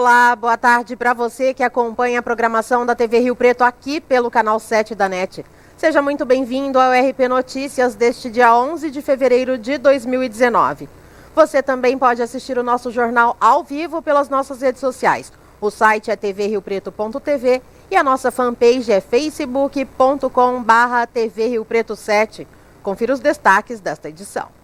Olá, boa tarde para você que acompanha a programação da TV Rio Preto aqui pelo canal 7 da NET. Seja muito bem-vindo ao RP Notícias deste dia 11 de fevereiro de 2019. Você também pode assistir o nosso jornal ao vivo pelas nossas redes sociais. O site é tvriopreto.tv e a nossa fanpage é facebook.com/TV Rio Preto 7. Confira os destaques desta edição.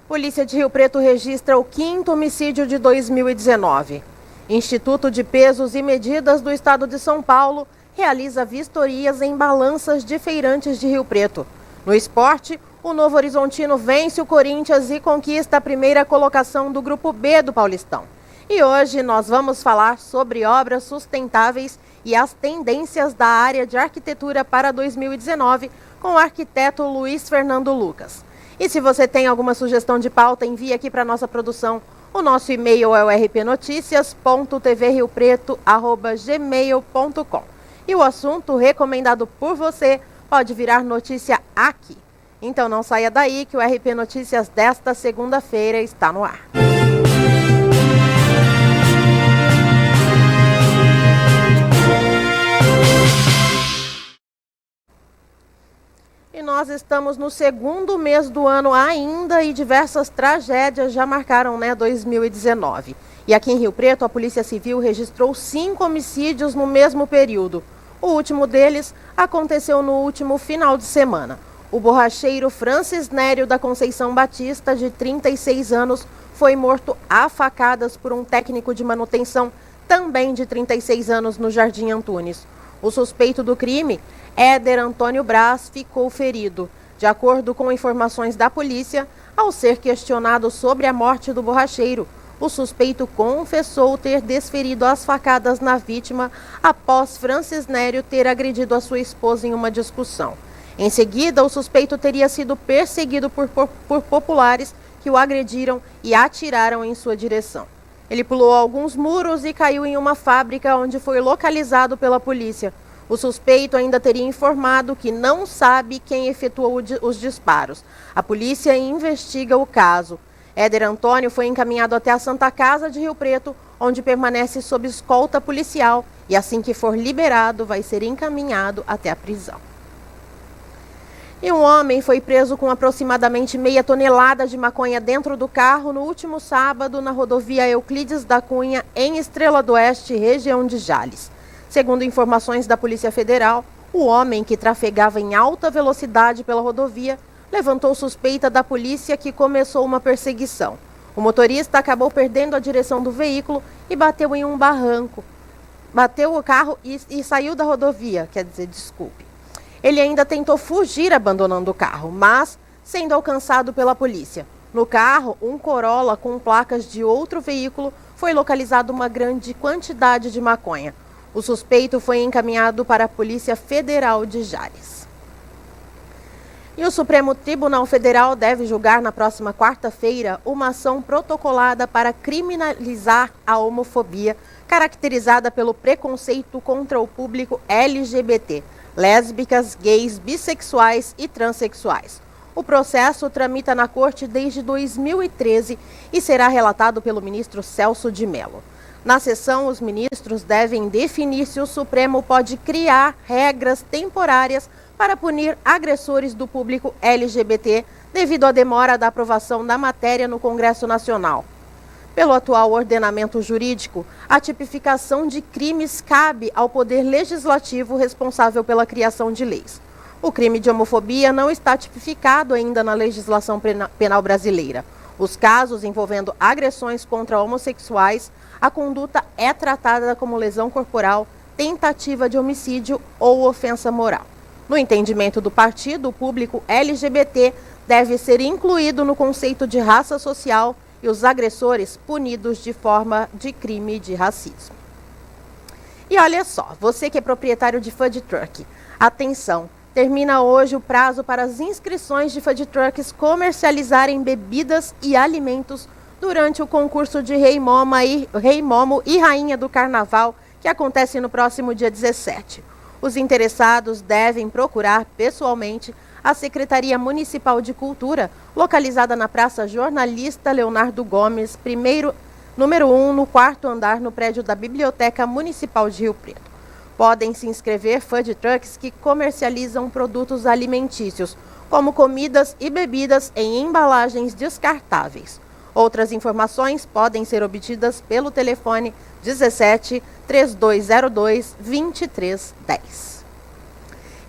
Polícia de Rio Preto registra o 5º homicídio de 2019. Instituto de Pesos e Medidas do Estado de São Paulo realiza vistorias em balanças de feirantes de Rio Preto. No esporte, o Novo Horizontino vence o Corinthians e conquista a primeira colocação do Grupo B do Paulistão. E hoje nós vamos falar sobre obras sustentáveis e as tendências da área de arquitetura para 2019 com o arquiteto Luiz Fernando Lucas. E se você tem alguma sugestão de pauta, envie aqui para a nossa produção. O nosso e-mail é o rpnoticias.tvriopreto@gmail.com. E o assunto recomendado por você pode virar notícia aqui. Então não saia daí que o RP Notícias desta segunda-feira está no ar. E nós estamos no segundo mês do ano ainda e diversas tragédias já marcaram 2019. E aqui em Rio Preto, a Polícia Civil registrou 5 homicídios no mesmo período. O último deles aconteceu no último final de semana. O borracheiro Francis Nério da Conceição Batista, de 36 anos, foi morto a facadas por um técnico de manutenção, também de 36 anos, no Jardim Antunes. O suspeito do crime, Éder Antônio Braz, ficou ferido. De acordo com informações da polícia, ao ser questionado sobre a morte do borracheiro, o suspeito confessou ter desferido as facadas na vítima após Francis Nério ter agredido a sua esposa em uma discussão. Em seguida, o suspeito teria sido perseguido por populares que o agrediram e atiraram em sua direção. Ele pulou alguns muros e caiu em uma fábrica onde foi localizado pela polícia. O suspeito ainda teria informado que não sabe quem efetuou os disparos. A polícia investiga o caso. Éder Antônio foi encaminhado até a Santa Casa de Rio Preto, onde permanece sob escolta policial e assim que for liberado vai ser encaminhado até a prisão. E um homem foi preso com aproximadamente meia tonelada de maconha dentro do carro no último sábado na rodovia Euclides da Cunha, em Estrela do Oeste, região de Jales. Segundo informações da Polícia Federal, o homem, que trafegava em alta velocidade pela rodovia, levantou suspeita da polícia, que começou uma perseguição. O motorista acabou perdendo a direção do veículo e bateu em um barranco. Bateu o carro e saiu da rodovia, Ele ainda tentou fugir abandonando o carro, mas sendo alcançado pela polícia. No carro, um Corolla com placas de outro veículo, foi localizado uma grande quantidade de maconha. O suspeito foi encaminhado para a Polícia Federal de Jales. E o Supremo Tribunal Federal deve julgar na próxima quarta-feira uma ação protocolada para criminalizar a homofobia, caracterizada pelo preconceito contra o público LGBT, lésbicas, gays, bissexuais e transexuais. O processo tramita na Corte desde 2013 e será relatado pelo ministro Celso de Mello. Na sessão, os ministros devem definir se o Supremo pode criar regras temporárias para punir agressores do público LGBT devido à demora da aprovação da matéria no Congresso Nacional. Pelo atual ordenamento jurídico, a tipificação de crimes cabe ao Poder Legislativo responsável pela criação de leis. O crime de homofobia não está tipificado ainda na legislação penal brasileira. Os casos envolvendo agressões contra homossexuais, a conduta é tratada como lesão corporal, tentativa de homicídio ou ofensa moral. No entendimento do partido, o público LGBT deve ser incluído no conceito de raça social e os agressores punidos de forma de crime de racismo. E olha só, você que é proprietário de food truck, atenção! Termina hoje o prazo para as inscrições de food trucks comercializarem bebidas e alimentos durante o concurso de Rei Momo e Rainha do Carnaval, que acontece no próximo dia 17. Os interessados devem procurar pessoalmente a Secretaria Municipal de Cultura, localizada na Praça Jornalista Leonardo Gomes, primeiro número 1, no 4º andar, no prédio da Biblioteca Municipal de Rio Preto. Podem se inscrever food trucks que comercializam produtos alimentícios, como comidas e bebidas em embalagens descartáveis. Outras informações podem ser obtidas pelo telefone 17 3202 2310.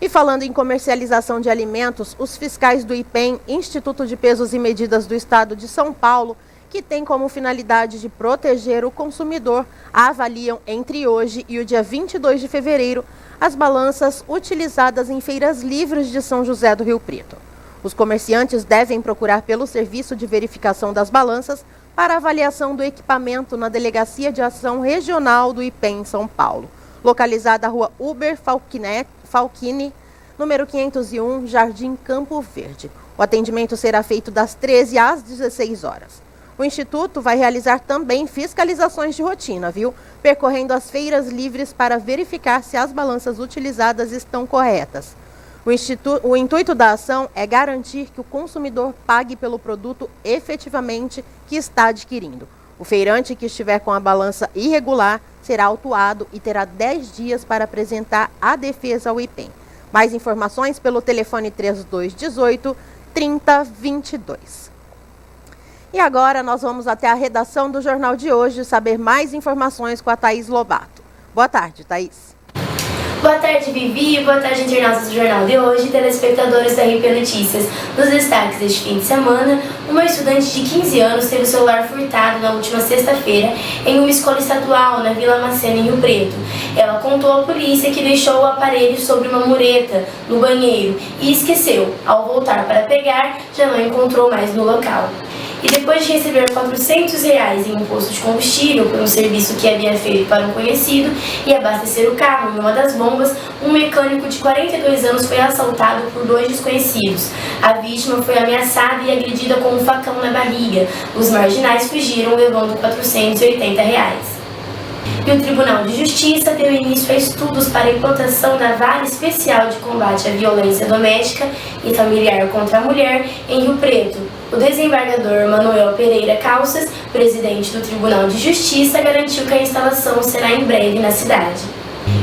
E falando em comercialização de alimentos, os fiscais do IPEM, Instituto de Pesos e Medidas do Estado de São Paulo, que tem como finalidade de proteger o consumidor, avaliam entre hoje e o dia 22 de fevereiro as balanças utilizadas em feiras livres de São José do Rio Preto. Os comerciantes devem procurar pelo Serviço de Verificação das Balanças para avaliação do equipamento na Delegacia de Ação Regional do IPEM em São Paulo, localizada na Rua Uber Falquini, número 501, Jardim Campo Verde. O atendimento será feito das 13 às 16 horas. O Instituto vai realizar também fiscalizações de rotina, percorrendo as feiras livres para verificar se as balanças utilizadas estão corretas. O intuito da ação é garantir que o consumidor pague pelo produto efetivamente que está adquirindo. O feirante que estiver com a balança irregular será autuado e terá 10 dias para apresentar a defesa ao IPEM. Mais informações pelo telefone 3218 3022. E agora nós vamos até a redação do Jornal de hoje saber mais informações com a Thaís Lobato. Boa tarde, Thaís. Boa tarde, Vivi. Boa tarde, internautas do Jornal de hoje, telespectadores da RP Notícias. Nos destaques deste fim de semana, uma estudante de 15 anos teve o celular furtado na última sexta-feira em uma escola estadual na Vila Macena, em Rio Preto. Ela contou à polícia que deixou o aparelho sobre uma mureta no banheiro e esqueceu. Ao voltar para pegar, já não encontrou mais no local. E depois de receber R$400 em um posto de combustível por um serviço que havia feito para um conhecido e abastecer o carro em uma das bombas, um mecânico de 42 anos foi assaltado por 2 desconhecidos. A vítima foi ameaçada e agredida com um facão na barriga. Os marginais fugiram levando R$480. E o Tribunal de Justiça deu início a estudos para a implantação da Vara Especial de Combate à Violência Doméstica e Familiar contra a Mulher em Rio Preto. O desembargador Manuel Pereira Calças, presidente do Tribunal de Justiça, garantiu que a instalação será em breve na cidade.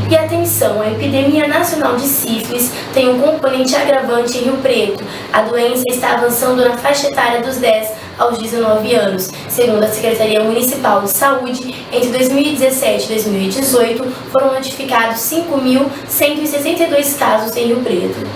E atenção, a epidemia nacional de sífilis tem um componente agravante em Rio Preto. A doença está avançando na faixa etária dos 10 aos 19 anos. Segundo a Secretaria Municipal de Saúde, entre 2017 e 2018 foram notificados 5.162 casos em Rio Preto.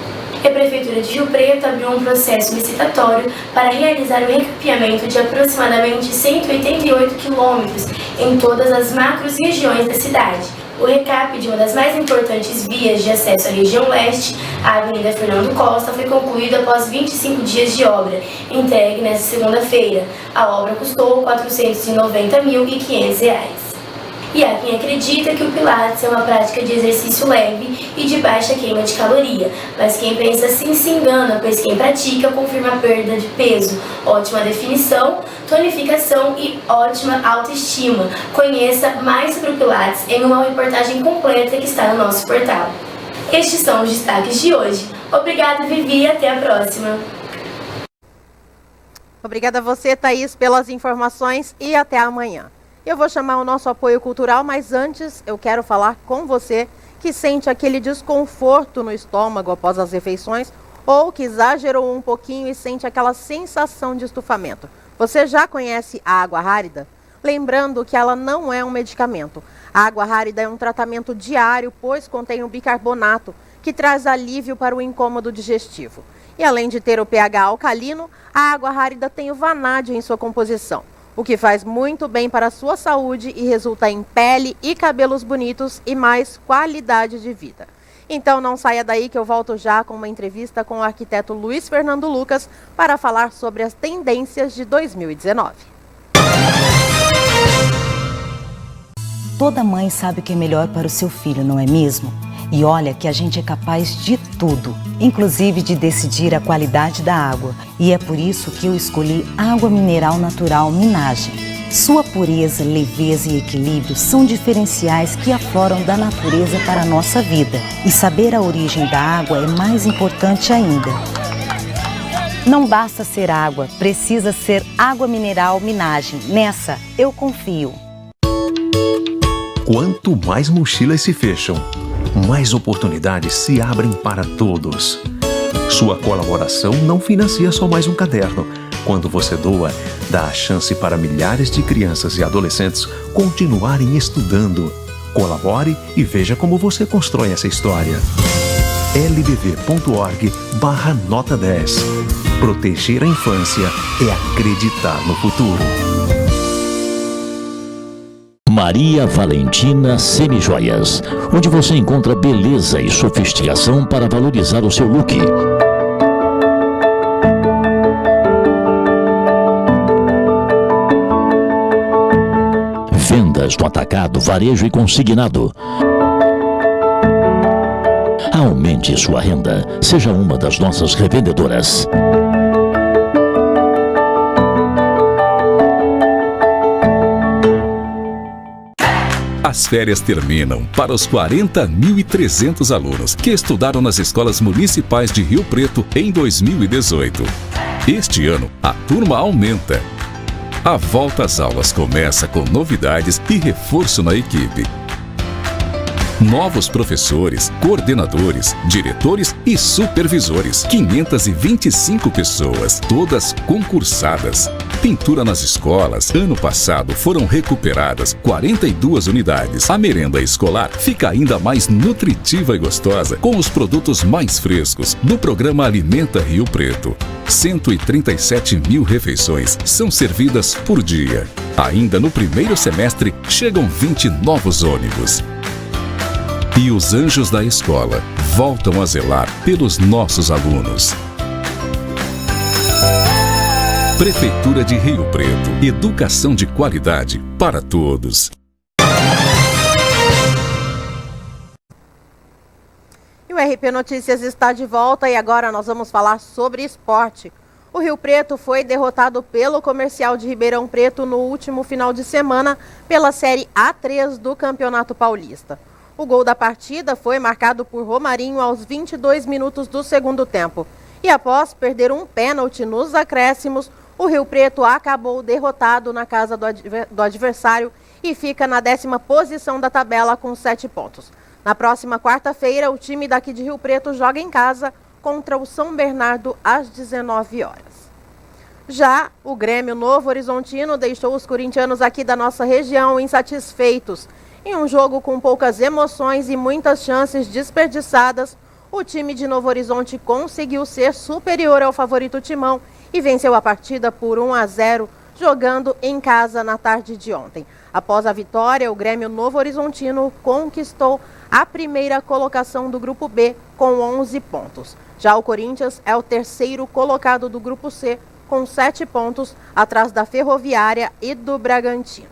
E a Prefeitura de Rio Preto abriu um processo licitatório para realizar um recapeamento de aproximadamente 188 quilômetros em todas as macro-regiões da cidade. O recap de uma das mais importantes vias de acesso à região leste, a Avenida Fernando Costa, foi concluído após 25 dias de obra, entregue nesta segunda-feira. A obra custou R$ 490.500. E há quem acredita que o Pilates é uma prática de exercício leve e de baixa queima de caloria, mas quem pensa assim se engana, pois quem pratica confirma a perda de peso, ótima definição, tonificação e ótima autoestima. Conheça mais sobre o Pilates em uma reportagem completa que está no nosso portal. Estes são os destaques de hoje. Obrigada, Vivi, e até a próxima. Obrigada a você, Thaís, pelas informações e até amanhã. Eu vou chamar o nosso apoio cultural, mas antes eu quero falar com você que sente aquele desconforto no estômago após as refeições ou que exagerou um pouquinho e sente aquela sensação de estufamento. Você já conhece a água rárida? Lembrando que ela não é um medicamento. A água rárida é um tratamento diário, pois contém o bicarbonato, que traz alívio para o incômodo digestivo. E além de ter o pH alcalino, a água rárida tem o vanádio em sua composição, o que faz muito bem para a sua saúde e resulta em pele e cabelos bonitos e mais qualidade de vida. Então não saia daí que eu volto já com uma entrevista com o arquiteto Luiz Fernando Lucas para falar sobre as tendências de 2019. Toda mãe sabe o que é melhor para o seu filho, não é mesmo? E olha que a gente é capaz de tudo, inclusive de decidir a qualidade da água. E é por isso que eu escolhi Água Mineral Natural Minagem. Sua pureza, leveza e equilíbrio são diferenciais que afloram da natureza para a nossa vida. E saber a origem da água é mais importante ainda. Não basta ser água, precisa ser água mineral Minagem. Nessa, eu confio. Quanto mais mochilas se fecham, mais oportunidades se abrem para todos. Sua colaboração não financia só mais um caderno. Quando você doa, dá a chance para milhares de crianças e adolescentes continuarem estudando. Colabore e veja como você constrói essa história. lbv.org/nota 10. Proteger a infância é acreditar no futuro. Maria Valentina Semijoias, onde você encontra beleza e sofisticação para valorizar o seu look. Vendas no atacado, varejo e consignado. Aumente sua renda. Seja uma das nossas revendedoras. As férias terminam para os 40.300 alunos que estudaram nas escolas municipais de Rio Preto em 2018. Este ano, a turma aumenta. A volta às aulas começa com novidades e reforço na equipe. Novos professores, coordenadores, diretores e supervisores. 525 pessoas, todas concursadas. Pintura nas escolas. Ano passado foram recuperadas 42 unidades. A merenda escolar fica ainda mais nutritiva e gostosa com os produtos mais frescos do programa Alimenta Rio Preto. 137 mil refeições são servidas por dia. Ainda no primeiro semestre, chegam 20 novos ônibus. E os anjos da escola voltam a zelar pelos nossos alunos. Prefeitura de Rio Preto. Educação de qualidade para todos. E o RP Notícias está de volta e agora nós vamos falar sobre esporte. O Rio Preto foi derrotado pelo Comercial de Ribeirão Preto no último final de semana pela Série A3 do Campeonato Paulista. O gol da partida foi marcado por Romarinho aos 22 minutos do segundo tempo. E após perder um pênalti nos acréscimos, o Rio Preto acabou derrotado na casa do adversário e fica na 10ª posição da tabela com 7 pontos. Na próxima quarta-feira, o time daqui de Rio Preto joga em casa contra o São Bernardo às 19 horas. Já o Grêmio Novo Horizontino deixou os corintianos aqui da nossa região insatisfeitos. Em um jogo com poucas emoções e muitas chances desperdiçadas, o time de Novo Horizonte conseguiu ser superior ao favorito Timão e venceu a partida por 1-0, jogando em casa na tarde de ontem. Após a vitória, o Grêmio Novo Horizontino conquistou a primeira colocação do Grupo B com 11 pontos. Já o Corinthians é o terceiro colocado do Grupo C com 7 pontos, atrás da Ferroviária e do Bragantino.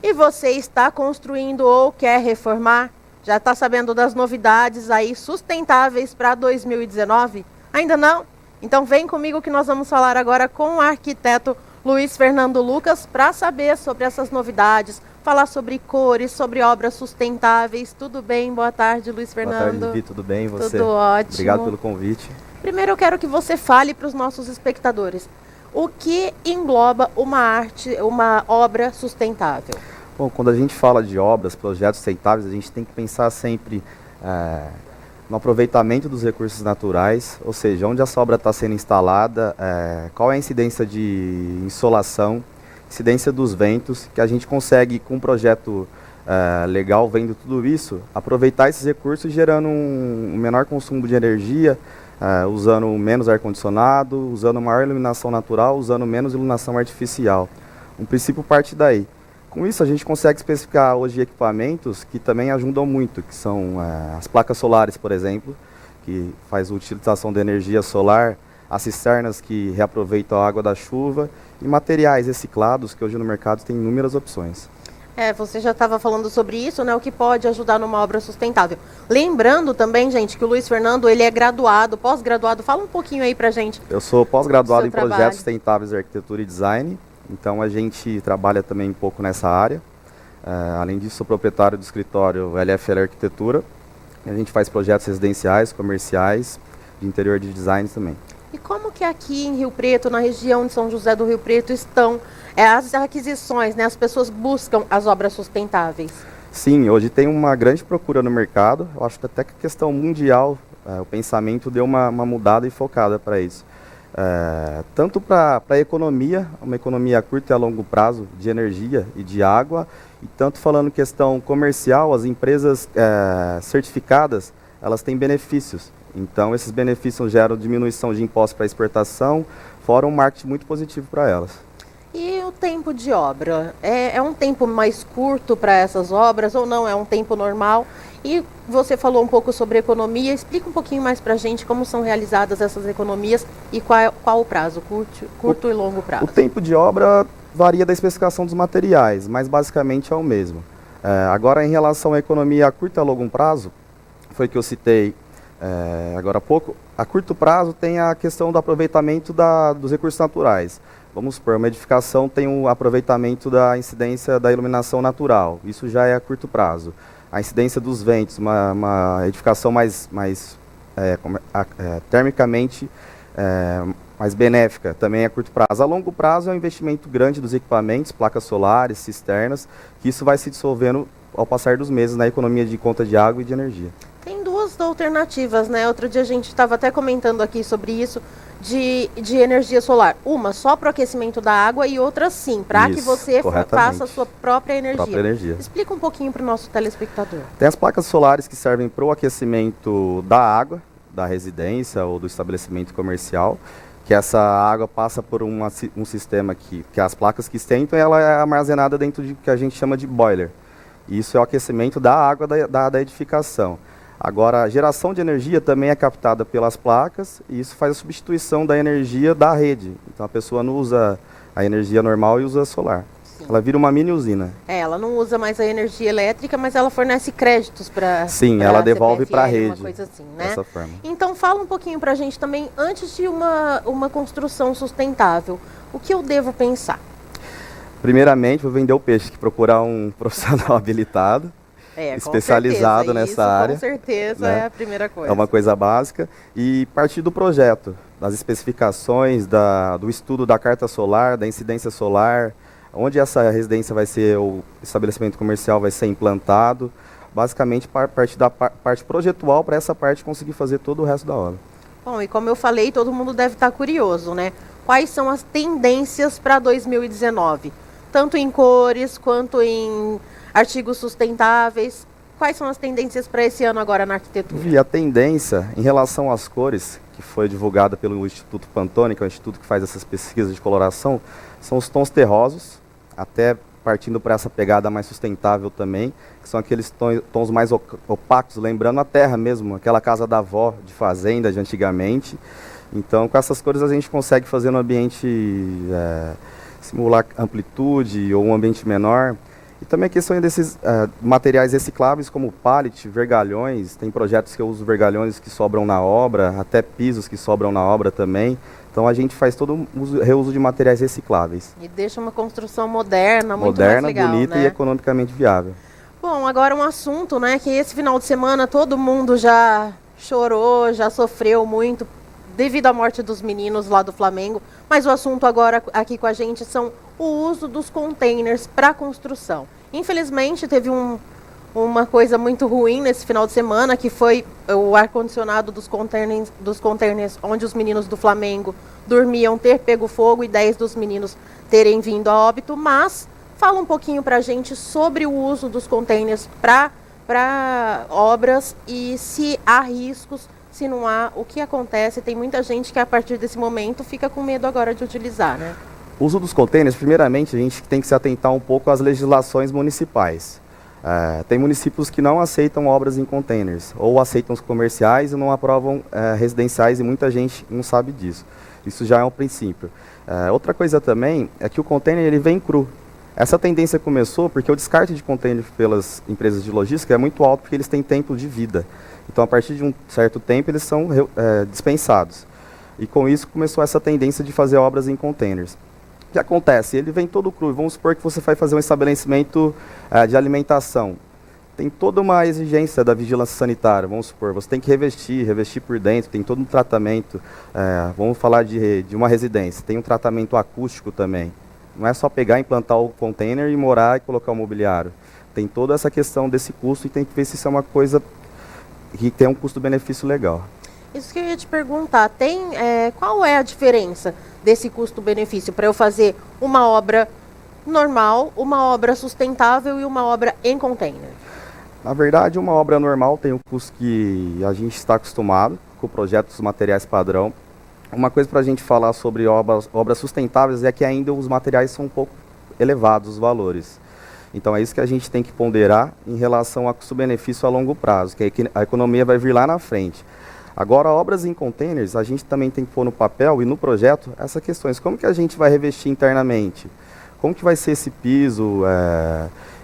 E você está construindo ou quer reformar? Já está sabendo das novidades aí sustentáveis para 2019? Ainda não? Então vem comigo que nós vamos falar agora com o arquiteto Luiz Fernando Lucas para saber sobre essas novidades, falar sobre cores, sobre obras sustentáveis. Tudo bem? Boa tarde, Luiz Fernando. Boa tarde, Vivi. Tudo bem? E você? Tudo ótimo. Obrigado pelo convite. Primeiro eu quero que você fale para os nossos espectadores o que engloba uma obra sustentável. Bom, quando a gente fala de obras, projetos sustentáveis, a gente tem que pensar sempre no aproveitamento dos recursos naturais, ou seja, onde essa obra está sendo instalada, qual é a incidência de insolação, incidência dos ventos, que a gente consegue, com um projeto legal, vendo tudo isso, aproveitar esses recursos gerando um menor consumo de energia, usando menos ar-condicionado, usando maior iluminação natural, usando menos iluminação artificial. Um princípio parte daí. Com isso, a gente consegue especificar hoje equipamentos que também ajudam muito, que são as placas solares, por exemplo, que faz a utilização de energia solar, as cisternas que reaproveitam a água da chuva e materiais reciclados, que hoje no mercado tem inúmeras opções. Você já estava falando sobre isso, né? O que pode ajudar numa obra sustentável. Lembrando também, gente, que o Luiz Fernando, ele é graduado, pós-graduado. Fala um pouquinho aí pra gente. Eu sou pós-graduado em projetos sustentáveis de arquitetura e design. Então a gente trabalha também um pouco nessa área. Além disso, sou proprietário do escritório LFL Arquitetura. A gente faz projetos residenciais, comerciais, de interior de design também. E como que aqui em Rio Preto, na região de São José do Rio Preto, estão as aquisições, né? As pessoas buscam as obras sustentáveis? Sim, hoje tem uma grande procura no mercado. Eu acho que até que a questão mundial, o pensamento deu uma mudada e focada para isso. Tanto para a economia, uma economia a curto e a longo prazo de energia e de água, e tanto falando questão comercial, as empresas certificadas, elas têm benefícios. Então, esses benefícios geram diminuição de impostos para exportação, fora um marketing muito positivo para elas. E o tempo de obra? É um tempo mais curto para essas obras ou não? É um tempo normal? E você falou um pouco sobre economia. Explica um pouquinho mais para a gente como são realizadas essas economias e qual o prazo, curto e longo prazo. O tempo de obra varia da especificação dos materiais, mas basicamente é o mesmo. Agora, em relação à economia a curto e a longo prazo, foi que eu citei agora há pouco. A curto prazo tem a questão do aproveitamento dos recursos naturais. Vamos supor, uma edificação tem o aproveitamento da incidência da iluminação natural. Isso já é a curto prazo. A incidência dos ventos, uma edificação termicamente mais benéfica, também é a curto prazo. A longo prazo é um investimento grande dos equipamentos, placas solares, cisternas, que isso vai se dissolvendo ao passar dos meses na economia de conta de água e de energia. Tem duas alternativas, né? Outro dia a gente estava até comentando aqui sobre isso, de energia solar. Uma só para o aquecimento da água e outra sim, para que você faça a sua própria energia. Explica um pouquinho para o nosso telespectador. Tem as placas solares que servem para o aquecimento da água, da residência ou do estabelecimento comercial, que essa água passa por um sistema que as placas que esquentam, ela é armazenada dentro de que a gente chama de boiler. Isso é o aquecimento da água da edificação. Agora, a geração de energia também é captada pelas placas e isso faz a substituição da energia da rede. Então, a pessoa não usa a energia normal e usa a solar. Sim. Ela vira uma mini usina. Ela não usa mais a energia elétrica, mas ela fornece créditos para Sim, ela devolve para a rede. Uma coisa assim, né? Dessa forma. Então, fala um pouquinho para a gente também, antes de uma construção sustentável, o que eu devo pensar? Primeiramente, vou vender o peixe, que procurar um profissional habilitado. Especializado nessa área. Com certeza, né? É a primeira coisa. É uma coisa básica. E partir do projeto, das especificações, do estudo da carta solar, da incidência solar, onde essa residência vai ser, o estabelecimento comercial vai ser implantado. Basicamente, partir da parte projetual para essa parte conseguir fazer todo o resto da obra. Bom, e como eu falei, todo mundo deve estar curioso, né? Quais são as tendências para 2019? Tanto em cores quanto em artigos sustentáveis. Quais são as tendências para esse ano agora na arquitetura? E a tendência em relação às cores, que foi divulgada pelo Instituto Pantone, que é o instituto que faz essas pesquisas de coloração, são os tons terrosos, até partindo para essa pegada mais sustentável também, que são aqueles tons mais opacos, lembrando a terra mesmo, aquela casa da avó de fazenda de antigamente. Então, com essas cores a gente consegue fazer no ambiente, simular amplitude ou um ambiente menor. E também a questão desses materiais recicláveis como pallet, vergalhões. Tem projetos que eu uso vergalhões que sobram na obra, até pisos que sobram na obra também. Então a gente faz todo o reuso de materiais recicláveis. E deixa uma construção moderna, muito mais legal, bonita, né? E economicamente viável. Bom, agora um assunto, né, que esse final de semana todo mundo já chorou, já sofreu muito devido à morte dos meninos lá do Flamengo. Mas o assunto agora aqui com a gente são o uso dos containers para construção. Infelizmente, teve uma coisa muito ruim nesse final de semana, que foi o ar-condicionado dos containers onde os meninos do Flamengo dormiam ter pego fogo e 10 dos meninos terem vindo a óbito. Mas fala um pouquinho para a gente sobre o uso dos containers para obras e se há riscos, se não há, o que acontece. Tem muita gente que a partir desse momento fica com medo agora de utilizar, né? O uso dos containers, primeiramente, a gente tem que se atentar um pouco às legislações municipais. Tem municípios que não aceitam obras em containers, ou aceitam os comerciais e não aprovam residenciais, e muita gente não sabe disso. Isso já é um princípio. Outra coisa também é que o container ele vem cru. Essa tendência começou porque o descarte de container pelas empresas de logística é muito alto, porque eles têm tempo de vida. Então, a partir de um certo tempo, eles são dispensados. E com isso começou essa tendência de fazer obras em containers. O que acontece? Ele vem todo cru. Vamos supor que você vai fazer um estabelecimento de alimentação. tem toda uma exigência da vigilância sanitária, vamos supor, você tem que revestir por dentro, tem todo um tratamento, vamos falar de uma residência, tem um tratamento acústico também. Não é só pegar, implantar o container e morar e colocar o mobiliário. Tem toda essa questão desse custo e tem que ver se isso é uma coisa que tem um custo-benefício legal. Isso que eu ia te perguntar, qual é a diferença desse custo-benefício para eu fazer uma obra normal, uma obra sustentável e uma obra em container? Na verdade, uma obra normal tem o custo que a gente está acostumado com o projeto dos materiais padrão. Uma coisa para a gente falar sobre obras sustentáveis é que ainda os materiais são um pouco elevados, os valores. Então é isso que a gente tem que ponderar em relação a custo-benefício a longo prazo, que a economia vai vir lá na frente. Agora, obras em containers, a gente também tem que pôr no papel e no projeto essas questões. Como que a gente vai revestir internamente? Como que vai ser esse piso,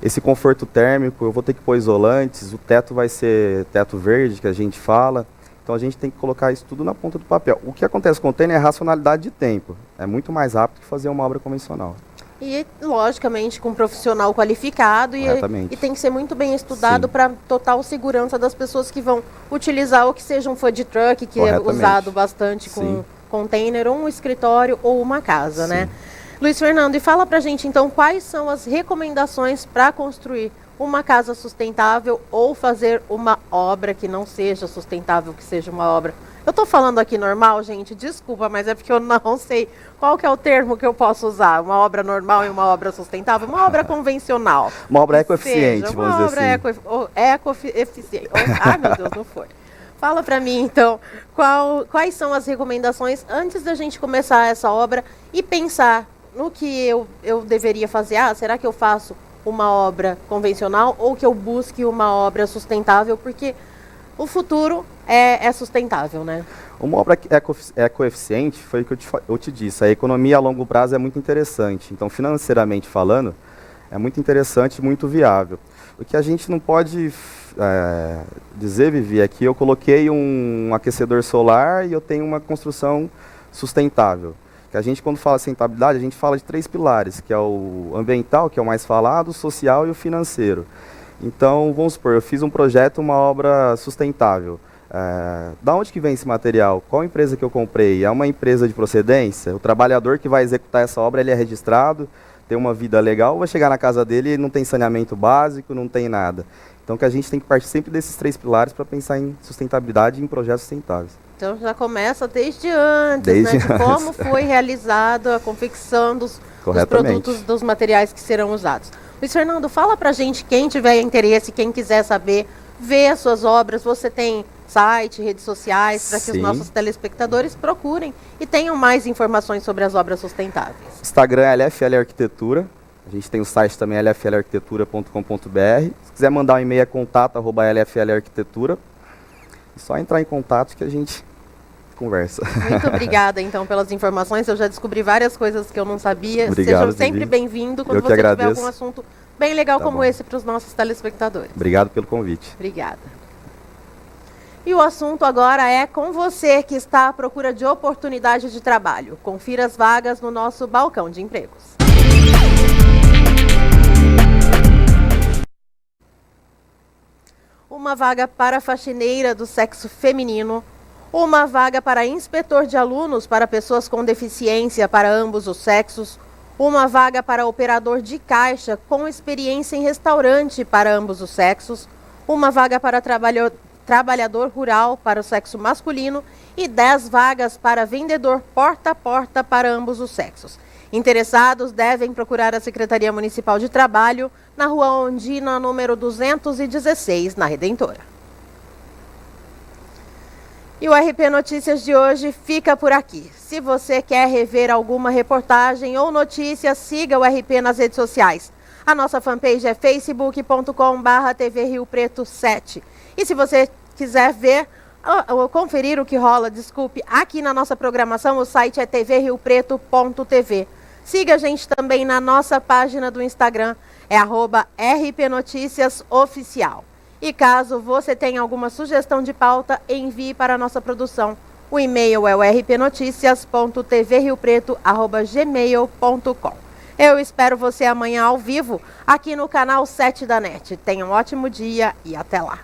esse conforto térmico? Eu vou ter que pôr isolantes, o teto vai ser teto verde, que a gente fala. Então a gente tem que colocar isso tudo na ponta do papel. O que acontece com o container é racionalidade de tempo. É muito mais rápido que fazer uma obra convencional. E, logicamente, com um profissional qualificado e tem que ser muito bem estudado para total segurança das pessoas que vão utilizar ou que seja um food truck, que é usado bastante com container, ou um escritório ou uma casa, né? Luiz Fernando, e fala pra gente então quais são as recomendações para construir uma casa sustentável ou fazer uma obra que não seja sustentável, que seja uma obra. Eu tô falando aqui normal, gente, desculpa, mas é porque eu não sei qual que é o termo que eu posso usar. Uma obra normal e uma obra sustentável, uma obra convencional. Uma obra ecoeficiente, vamos dizer assim. Uma obra ecoeficiente. Ai, meu Deus, não foi. Fala para mim, então, quais são as recomendações antes da gente começar essa obra e pensar no que eu deveria fazer. Será que eu faço uma obra convencional ou que eu busque uma obra sustentável? Porque o futuro é sustentável, né? Uma obra ecoeficiente foi o que eu te disse. A economia a longo prazo é muito interessante. Então, financeiramente falando, é muito interessante e muito viável. O que a gente não pode dizer, Vivi, é que eu coloquei um aquecedor solar e eu tenho uma construção sustentável. Que a gente, quando fala sustentabilidade, a gente fala de 3 pilares, que é o ambiental, que é o mais falado, o social e o financeiro. Então, vamos supor, eu fiz um projeto, uma obra sustentável. Da onde que vem esse material? Qual empresa que eu comprei? É uma empresa de procedência? O trabalhador que vai executar essa obra, ele é registrado, tem uma vida legal, ou vai chegar na casa dele e não tem saneamento básico, não tem nada. Então, que a gente tem que partir sempre desses 3 pilares para pensar em sustentabilidade e em projetos sustentáveis. Então já começa desde antes, de como foi realizada a confecção dos produtos, dos materiais que serão usados. Luiz Fernando, fala pra gente, quem tiver interesse, quem quiser saber, ver as suas obras, você tem site, redes sociais, para que os nossos telespectadores procurem e tenham mais informações sobre as obras sustentáveis. Instagram é LFL Arquitetura, a gente tem o site também lflarquitetura.com.br. Se quiser mandar um e-mail é contato@lflarquitetura. É só entrar em contato que a gente conversa. Muito obrigada, então, pelas informações. Eu já descobri várias coisas que eu não sabia. Obrigado, Seja sempre bem-vindo quando você tiver algum assunto bem legal como esse para os nossos telespectadores. Obrigado pelo convite. Obrigada. E o assunto agora é com você que está à procura de oportunidade de trabalho. Confira as vagas no nosso balcão de empregos. Uma vaga para faxineira do sexo feminino, uma vaga para inspetor de alunos para pessoas com deficiência para ambos os sexos, uma vaga para operador de caixa com experiência em restaurante para ambos os sexos, uma vaga para trabalhador rural para o sexo masculino e 10 vagas para vendedor porta a porta para ambos os sexos. Interessados devem procurar a Secretaria Municipal de Trabalho na Rua Ondina, número 216, na Redentora. E o RP Notícias de hoje fica por aqui. Se você quer rever alguma reportagem ou notícia, siga o RP nas redes sociais. A nossa fanpage é facebook.com/TV Rio Preto 7. E se você quiser ver ou conferir o que rola, aqui na nossa programação, o site é tvriopreto.tv. Siga a gente também na nossa página do Instagram, é @rpnoticiasoficial. E caso você tenha alguma sugestão de pauta, envie para a nossa produção. O e-mail é o rpnoticias.tvriopreto@gmail.com. Eu espero você amanhã ao vivo aqui no canal 7 da NET. Tenha um ótimo dia e até lá.